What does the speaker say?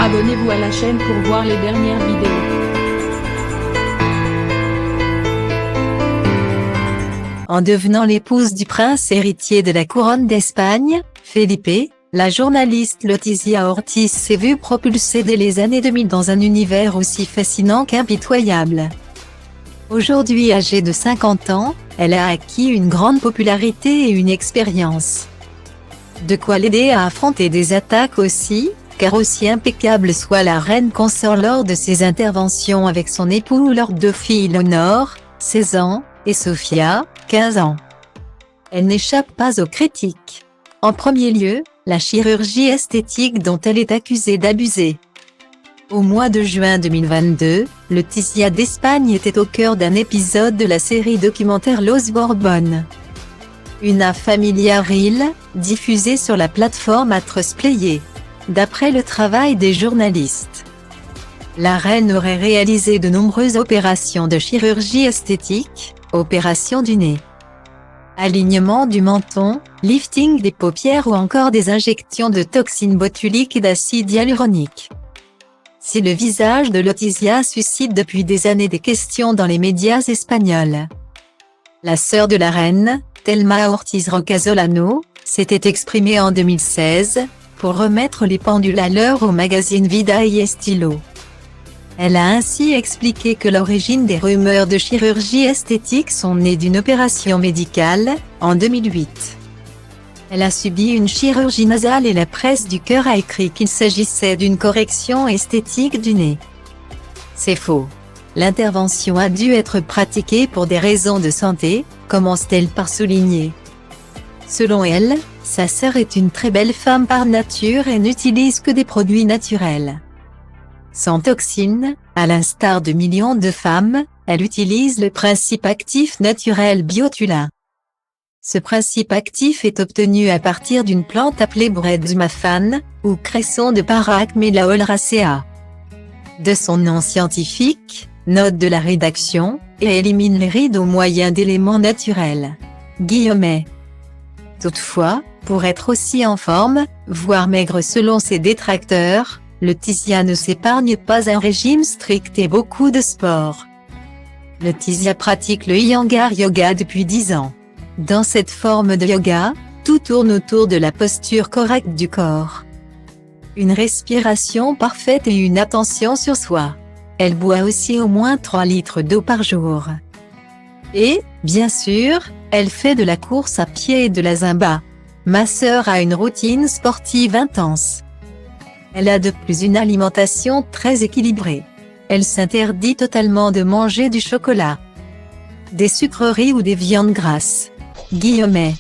Abonnez-vous à la chaîne pour voir les dernières vidéos. En devenant l'épouse du prince héritier de la couronne d'Espagne, Felipe, la journaliste Leticia Ortiz s'est vue propulsée dès les années 2000 dans un univers aussi fascinant qu'impitoyable. Aujourd'hui âgée de 50 ans, elle a acquis une grande popularité et une expérience. De quoi l'aider à affronter des attaques aussi, car aussi impeccable soit la reine consort lors de ses interventions avec son époux ou leurs deux filles Léonore, 16 ans, et Sofia, 15 ans. Elle n'échappe pas aux critiques. En premier lieu, la chirurgie esthétique dont elle est accusée d'abuser. Au mois de juin 2022, Leticia d'Espagne était au cœur d'un épisode de la série documentaire Los Borbón. Una familia real, diffusée sur la plateforme Atresplayer. D'après le travail des journalistes, la reine aurait réalisé de nombreuses opérations de chirurgie esthétique, opération du nez, alignement du menton, lifting des paupières ou encore des injections de toxines botuliques et d'acide hyaluronique. Si le visage de Leticia suscite depuis des années des questions dans les médias espagnols, la sœur de la reine, Thelma Ortiz Rocasolano, s'était exprimée en 2016, pour remettre les pendules à l'heure au magazine Vida y Estilo. Elle a ainsi expliqué que l'origine des rumeurs de chirurgie esthétique sont nées d'une opération médicale, en 2008. Elle a subi une chirurgie nasale et la presse du cœur a écrit qu'il s'agissait d'une correction esthétique du nez. C'est faux. L'intervention a dû être pratiquée pour des raisons de santé, commence-t-elle par souligner. Selon elle, sa sœur est une très belle femme par nature et n'utilise que des produits naturels. Sans toxines, à l'instar de millions de femmes, elle utilise le principe actif naturel Biotula. Ce principe actif est obtenu à partir d'une plante appelée Bredmafan, ou cresson de Paracmella oleracea. De son nom scientifique, note de la rédaction, et élimine les rides au moyen d'éléments naturels. Guillemets. Toutefois, pour être aussi en forme, voire maigre selon ses détracteurs, Leticia ne s'épargne pas un régime strict et beaucoup de sport. Leticia pratique le Iyengar Yoga depuis 10 ans. Dans cette forme de yoga, tout tourne autour de la posture correcte du corps. Une respiration parfaite et une attention sur soi. Elle boit aussi au moins 3 litres d'eau par jour. Et, bien sûr, elle fait de la course à pied et de la zumba. Ma sœur a une routine sportive intense. Elle a de plus une alimentation très équilibrée. Elle s'interdit totalement de manger du chocolat, des sucreries ou des viandes grasses. Guillemets.